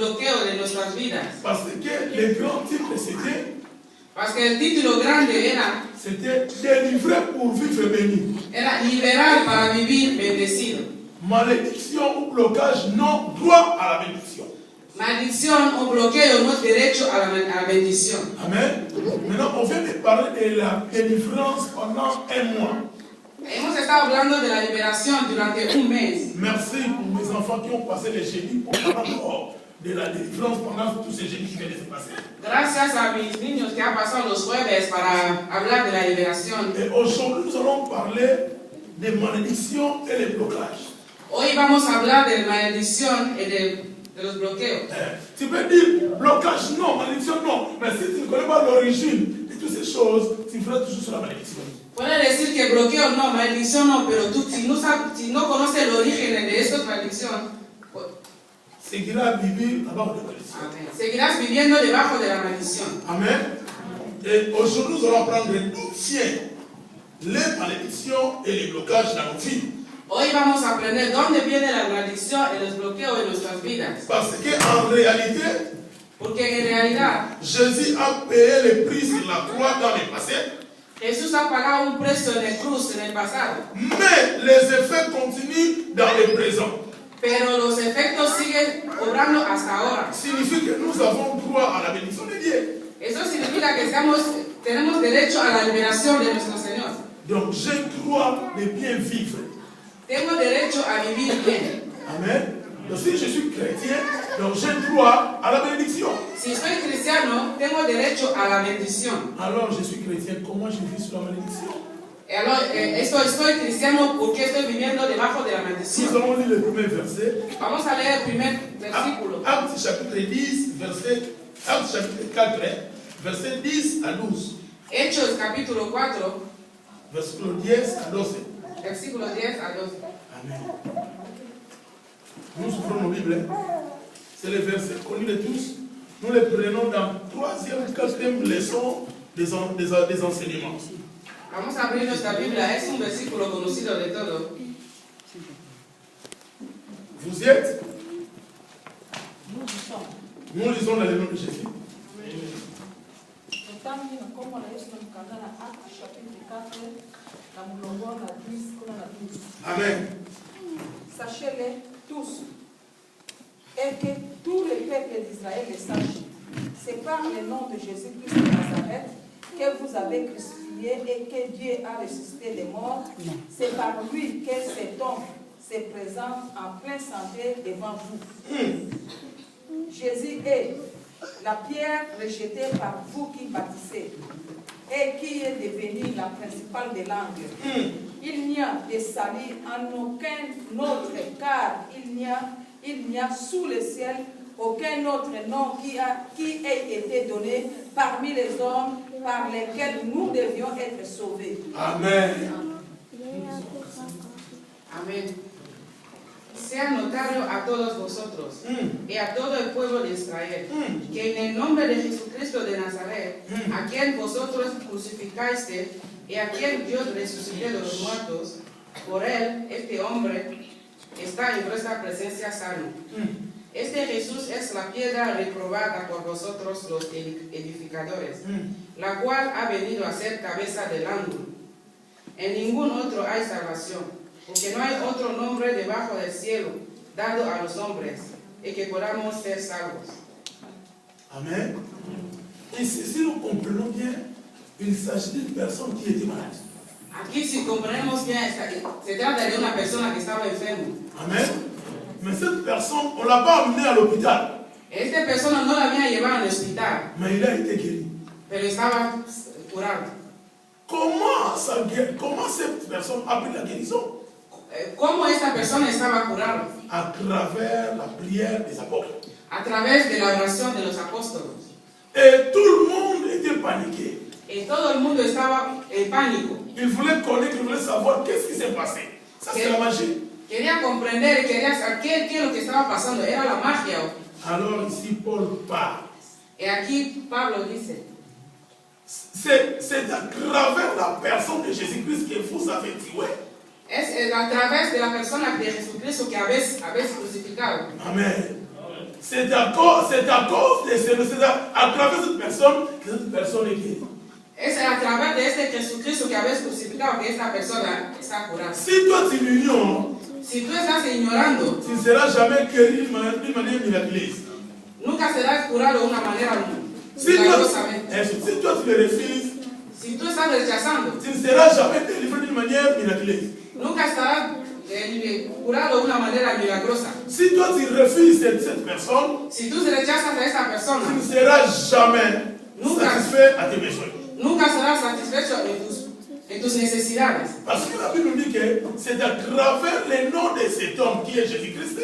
bloqueo de nuestras vidas. Parce que le grand titre c'était, Parce que el título grande era, c'était délivré pour vivre béni. era liberar para vivir bendecido. Malédiction ou blocage, non, droit à la bénédiction. Maldición o bloqueo no es derecho a la bendición. Amen. Maintenant, on vient de parler de la délivrance pendant un mois. Hemos estado hablando de la liberación durante un mes. Merci pour mes enfants qui ont passé les jeudis pour parler encore de la délivrance pendant tous ces jeudis qui viennent de se passer. Gracias a mis niños que han pasado los jueves para hablar de la liberación. Et aujourd'hui, nous allons parler des malédictions et des blocages. Hoy vamos a hablar de maldición y de los bloqueos. Tu peux dire blocage non, malédiction non, mais si tu ne connais pas l'origine de toutes ces choses, tu feras toujours sur la malédiction. Puede decir que bloqueo no, maldición no, pero tú si no conoces el origen de estas maldiciones, Seguirás vivir debajo de la malédiction. seguirás viviendo debajo de la maldición. Amen. Et aujourd'hui, nous allons prendre d'où viennent les malédictions et les blocages dans nos vies. Hoy vamos a aprender dónde viene la maldición y los bloqueos en nuestras vidas. Parce qu'en réalité, Porque en realidad, Jésus a payé le prix sur la croix dans le passé. Jesús ha pagado un precio en el cruz en el pasado. Mais les effets continuent dans le présent. Pero los efectos siguen obrando hasta ahora. Signifie que nous avons droit à la bénédiction de Dieu. Eso significa que tenemos derecho a la liberación de nuestro Señor. Donc j'ai droit de bien vivre. Tengo derecho a vivir bien. Amen. Donc si je suis chrétien, donc j'ai droit à la bénédiction. Si soy cristiano, tengo derecho a la bendición. Alors je suis chrétien, comment je vis sur la malédiction? Soy cristiano porque estoy viviendo debajo de la Nous maldición. allons lire le premier verset. Vamos a leer el primer versículo. Acte chapitre 10, Acte chapitre 4, verset 10 à 12. Hechos capítulo 4, Versículo 10 à 12. versículo 10 a 12. Amen. Nous ouvrons nos Bibles. C'est les versets connus de tous. Nous les prenons dans la troisième, quatrième leçon des enseignements. Vamos a abrir nuestra Biblia. Es un versículo conocido de todos. Vous y êtes? Nous y sommes. Nous lisons dans le nom de Jésus. Amen. Sachez-le tous, et que tous les peuples d'Israël le sachent. C'est par le nom de Jésus-Christ de Nazareth que vous avez crucifié et que Dieu a ressuscité des morts. C'est par lui que cet homme se présente en pleine santé devant vous. Jésus est la pierre rejetée par vous qui bâtissez et qui est devenue la principale de l'angle. Il n'y a de salut en aucun autre, car il n'y a sous le ciel aucun autre nom qui ait été donné parmi les hommes par lesquels nous devions être sauvés. Amen. Amén. Sea notario a todos vosotros y a todo el pueblo de Israel, que en el nombre de Jesucristo de Nazaret, a quien vosotros crucificaste y a quien Dios resucitó de los muertos, por él, este hombre está en vuestra presencia sano. Este Jesús es la piedra reprobada por vosotros los edificadores, la cual ha venido a ser cabeza del ángulo. En ningún otro hay salvación, porque no hay otro nombre debajo del cielo dado a los hombres, y que podamos ser salvos. Amen. Ici, si nous comprenons bien, il s'agit d'une personne qui était malade. Aquí si comprendemos bien, se trata de una persona que estaba enferma. Amen. Mais cette personne, on ne l'a pas amenée à l'hôpital. Esta persona no la había llevado al hospital, Mais il a été guéri. pero estaba curado. Comment cette personne a pris la guérison? ¿Cómo esta persona estaba curada? À travers la prière des apôtres. A través de la oración de los apóstoles. Et tout le monde était paniqué. Y todo el mundo estaba en pánico. Il voulait connaître, il voulait savoir qu'est-ce qui s'est passé. Ça, c'est la magie. Quería comprender y quería saber qué es lo que estaba pasando. Era la magia. Alors ici, Paul parle. Y aquí Pablo dice, c'est à travers la personne de Jésus-Christ que vous avez tué. Es a través de la persona de Jesucristo que habéis crucificado. Amen. c'est à cause à travers cette personne que cette personne est guérie. Es a través de este Jesucristo que habéis crucificado que esta persona está curada. Si toi tu l'ignores, Si tú estás ignorando, tu ne seras jamais guéri d'une manière miraculeuse. nunca serás curado de una manera Si toi, milagrosamente. si toi tu le refuses, Si tú estás rechazando, tu ne seras jamais délivré d'une manière miraculeuse. nunca estarás curado de una manera milagrosa. Si toi tu refuses cette personne, Si tú rechazas a esta tu persona, ne seras jamais satisfait à tes besoins. nunca serás satisfecho en tus necesidades. Parce que la Bible nous dit que c'est à travers le nom de cet homme qui est Jésus-Christ,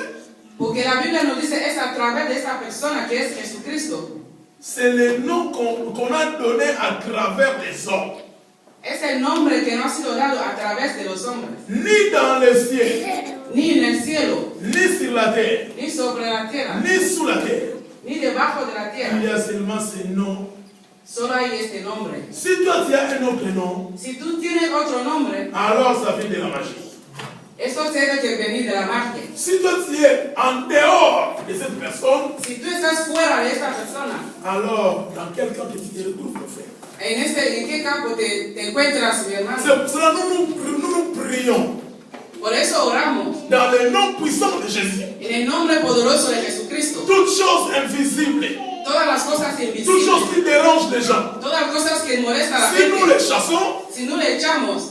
Porque la Biblia nos dice es a través de esta persona que es Jesucristo. c'est le nom qu'on a donné à travers les hommes. Es el nombre que no ha sido dado a través de los hombres. Ni dans le ciel, Ni en el cielo, ni sur la terre, ni sobre la tierra, ni sous la terre. ni debajo de la Il tierra. y a seulement ce nom. Solo hay este nombre. Si toi tu as un autre nom, Si tú tienes otro nombre, alors ça vient de la magie. eso tiene que venir de la magia. Si toi tu es en dehors de cette personne, Si tú estás fuera de esta persona, alors dans quel camp que tu te retrouves, mon frère? ¿en qué campo te encuentras, mi C'est hermano? pour cela que nous prions Por eso oramos dans le nom puissant de Jésus. en el nombre poderoso de Jesucristo. Toutes choses invisibles, Todas las cosas toutes invisibles, choses qui dérangent les gens. todas las cosas que molestan a la Si nous gente, les chassons si no le echamos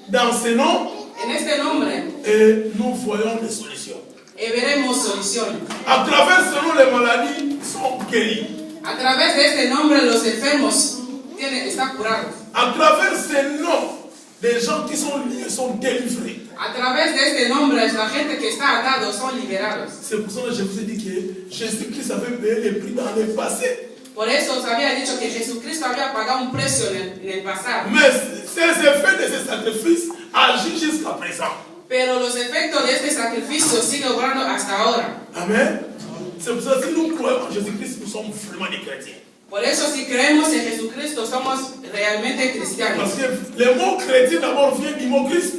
dans ce nom, en este nombre, et nous voyons des solutions. veremos soluciones. À travers ce nom, les maladies sont guéries. A través de este nombre, los enfermos están curados. À travers ce nom, les gens qui sont liés sont délivrés. A través de este nombre, la gente que está atada son liberados. C'est pour ça que je vous ai dit que Jésus-Christ avait payé le prix dans le passé. Por eso os había dicho que Jesucristo había pagado un precio en el pasado. Mais ces effets de ce sacrifice agissent jusqu'à présent. Pero los efectos de este sacrificio siguen obrando hasta ahora. Amen. C'est pour ça que si nous croyons en Jésus-Christ, nous sommes vraiment des chrétiens. Por eso si creemos en Jesucristo somos realmente cristianos. Parce que le mot chrétien d'abord vient du mot Christ.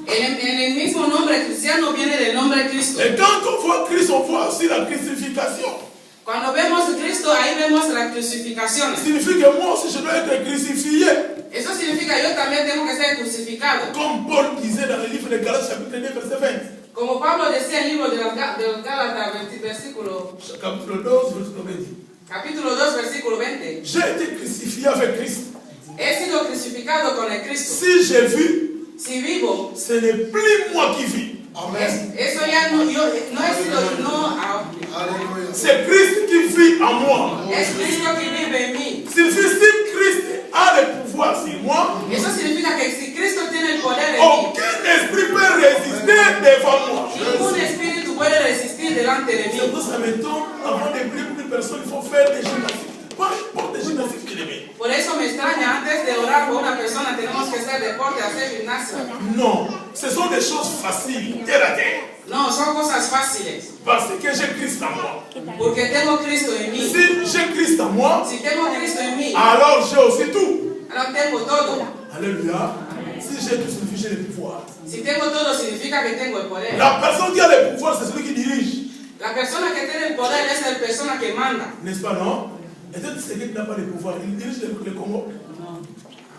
En el mismo nombre cristiano viene del nombre Cristo. Et quand on voit Christ, on voit aussi la crucifixion. Cuando vemos a Cristo, ahí vemos la crucificación. Ça signifie que moi aussi je dois être crucifié. Eso significa yo también tengo que ser crucificado. Comme Paul disait dans le livre de Galates chapitre 2 verset 20. Como Pablo decía en el libro de los Gálatas, versículo, Capítulo 2 verset 20. capítulo 2, versículo 20. J'ai été crucifié avec Christ. He sido crucificado con el Cristo. Si j'ai vu, Si vivo, ce n'est plus moi qui vis. eso ya no, yo no he sido, no, C'est Christ qui vit en moi. es Cristo que vive en mí. Si Christ a le pouvoir sur moi, Eso significa que si Cristo tiene el poder en mí, aucun esprit peut résister devant moi. ningún espíritu puede resistir delante de C'est mí. pour ça maintenant, avant de prier pour une personne, il faut faire des gymnastiques. Pas importe des gymnastiques qu'il aime. Por eso me extraña, antes de orar por una persona tenemos que hacer deporte, hacer gimnasio. Non, ce sont des choses faciles, terre à terre. No, son cosas fáciles. Parce que j'ai Christ en moi. Porque tengo Cristo en mí. Si j'ai Christ en moi, Si tengo Cristo en mí, alors j'ai aussi tout. ahora tengo todo. Alléluia. Si j'ai tout, signifie j'ai le pouvoir. Si tengo todo significa que tengo el poder. La personne qui a le pouvoir, c'est celui qui dirige. La persona que tiene el poder es la persona que manda. N'est-ce pas, non? Et peut-être celui qui n'a pas le pouvoir, il dirige le Congo.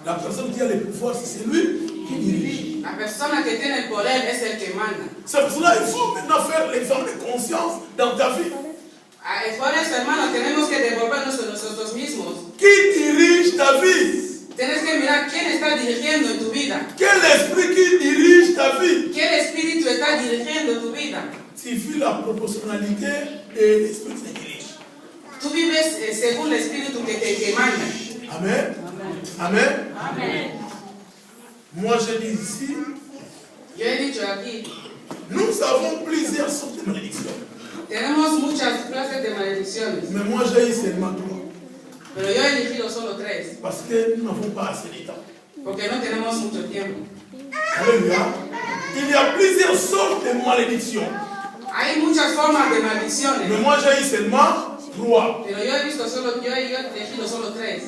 La personne qui a le pouvoir, c'est celui qui dirige. La persona que tiene el poder es el que manda. C'est pour cela qu'il faut maintenant faire l'examen de conscience dans ta vie. Por eso, hermano, tenemos que devolvernos a nosotros mismos. Qui dirige ta vie? Tienes que mirar quién está dirigiendo en tu vida. Quel esprit qui dirige ta vie? ¿Qué espíritu está dirigiendo tu vida? Tu vis la proportionnalité et l'esprit qui dirige. Tú vives según el espíritu que manda. Amen. Amen. Amen. Moi, je dis ici, Yo he dicho aquí, nous avons plusieurs sortes de malédictions. tenemos muchas clases de maldiciones, Mais moi, j'ai eu seulement 3. pero yo he elegido solo 3, Parce que nous n'avons pas assez de temps. porque no tenemos mucho tiempo. Alléluia. Il y a plusieurs sortes de malédictions. Hay muchas formas de maldiciones, Mais moi, j'ai eu seulement 3. pero yo he elegido solo 3.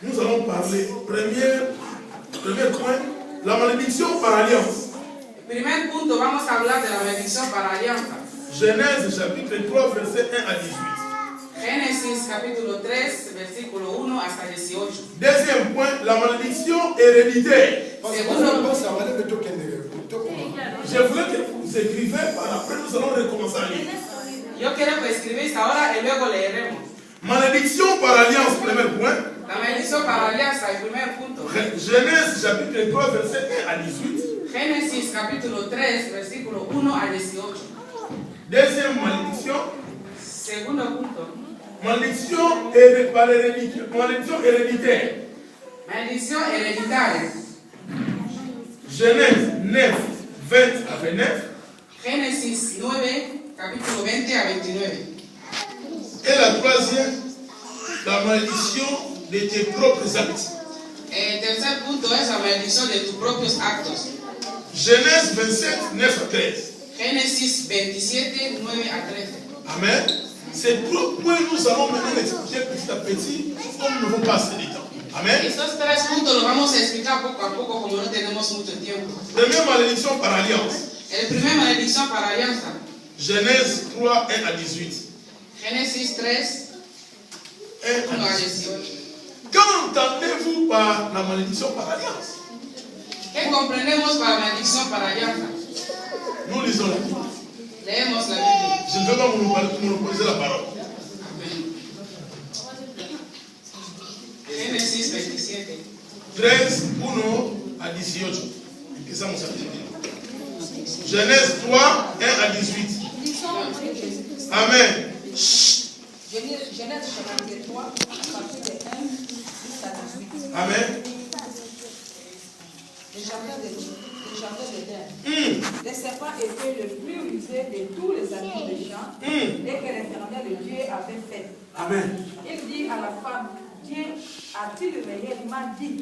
Nous allons parler. Premier point, la malédiction par alliance. El primer punto, vamos a hablar de la maldición para alianza. Genèse chapitre 3, verset 1 à 18. Génesis capítulo 3, versículo 1 hasta 18. Deuxième point, la malédiction héréditaire. Je voulais que vous écriviez, par après nous allons recommencer à lire. Yo quiero que escribáis ahora y luego leeremos. Malédiction par alliance, premier point. La maldición para alianza, el primer punto. Genèse chapitre 3, verset 1 à 18. Génesis capítulo 3, versículo 1 a 18. Deuxième malédiction. Segundo punto. Malédiction héréditaire. Maldición hereditaria. Genèse 9, 20 à 29. Génesis 9, capítulo 20 a 29. Et la troisième, la malédiction de tes propres actes. El tercer punto es la maldición de tus propios actos. Genèse 27, 9 à 13. Génesis 27, 9 a 13. Amen. Ces trois points, nous allons maintenant l'expliquer petit à petit, comme nous n'avons pas assez de temps. Amen. Estos tres puntos los vamos a explicar poco a poco como no tenemos mucho tiempo. Première malédiction par alliance. El primer maldición para alianza. Genèse 3, 1 à 18. Génesis 3, 1 a 18. Qu'entendez-vous par la malédiction par alliance? ¿Qué comprendemos para maldición para alianza? Nous lisons la Bible. Leemos la Biblia. Je ne veux pas monopoliser la parole. Amén. Génesis 27. 13, 1 à 18. Empezamos a leer. Genèse 3, 1 à 18. Amen. Genèse chapitre 3, à partir de 1 jusqu'à 18. Amen. Le jardin d'Éden. Le serpent était le plus rusé de tous les animaux des champs et que l'Éternel Dieu avait fait. Amen. Il dit à la femme, Dieu a-t-il réellement dit,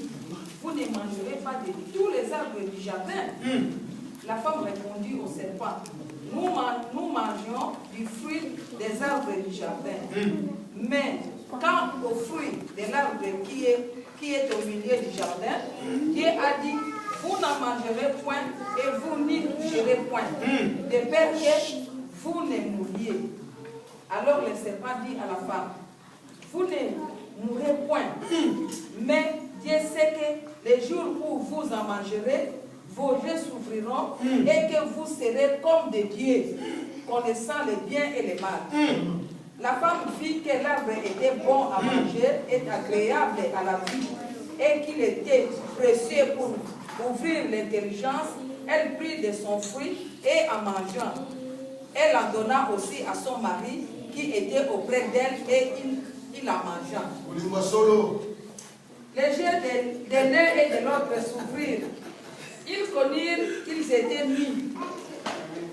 vous ne mangerez pas de tous les arbres du jardin? La femme répondit au serpent, nous mangeons du fruit des arbres du jardin. Mais quant au fruit de l'arbre qui est au milieu du jardin, Dieu a dit, vous n'en mangerez point et vous n'y toucherez point, de peur que vous ne mouriez. Alors le serpent dit à la femme, vous ne mourrez point, mais Dieu sait que les jours où vous en mangerez, vos yeux s'ouvriront et que vous serez comme des dieux, connaissant le bien et le mal. La femme vit que l'arbre était bon à manger et agréable à la vue, et qu'il était précieux pour ouvrir l'intelligence. Elle prit de son fruit et en mangeant, elle en donna aussi à son mari qui était auprès d'elle et il en mangea. Les yeux de l'un et de l'autre s'ouvrirent. Ils connurent qu'ils étaient nus.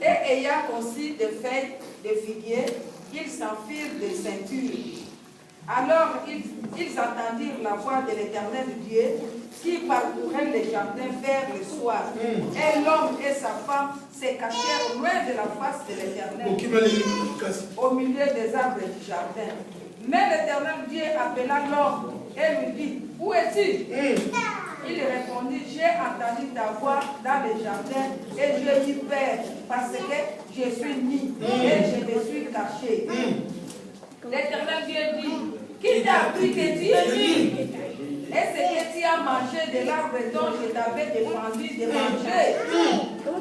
Et ayant conçu des feuilles de figuier, ils s'enfirent des ceintures. Alors ils entendirent la voix de l'Éternel Dieu qui parcourait les jardins vers le soir. Et l'homme et sa femme se cachèrent loin de la face de l'Éternel, au milieu des arbres du jardin. Mais l'Éternel Dieu appela l'homme et lui dit, où es-tu? Il répondit, j'ai entendu ta voix dans le jardin et j'ai eu peur parce que je suis nu et je me suis caché. L'Éternel Dieu dit, qui t'a appris que tu es nu? Est-ce que tu as mangé de l'arbre dont je t'avais défendu de manger?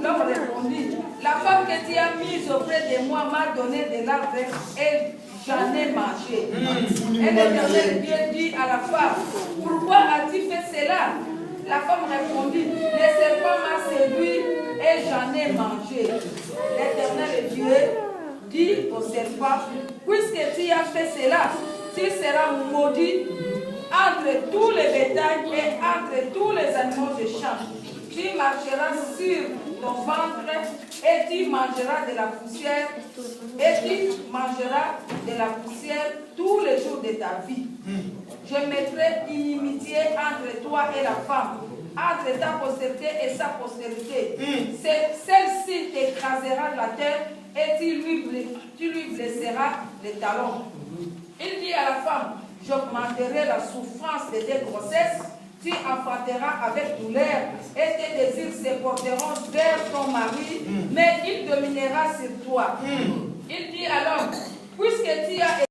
L'homme répondit, la femme que tu as mise auprès de moi m'a donné de l'arbre et j'en ai mangé. Et l'Éternel Dieu dit à la femme, pourquoi as-tu fait cela? La femme répondit, le serpent m'a séduit et j'en ai mangé. L'Éternel Dieu dit au serpent, puisque tu as fait cela, tu seras maudit entre tous les bétails et entre tous les animaux des champs. Tu marcheras sur ton ventre et tu mangeras de la poussière et tu mangeras de la poussière tous les jours de ta vie. Je mettrai inimitié entre toi et la femme, entre ta postérité et sa postérité. Celle-ci t'écrasera la terre et tu lui blesseras les talons. Il dit à la femme, j'augmenterai la souffrance de tes grossesses tu enfanteras avec douleur et tes désirs se porteront vers ton mari, mais il dominera sur toi. Il dit alors, puisque tu as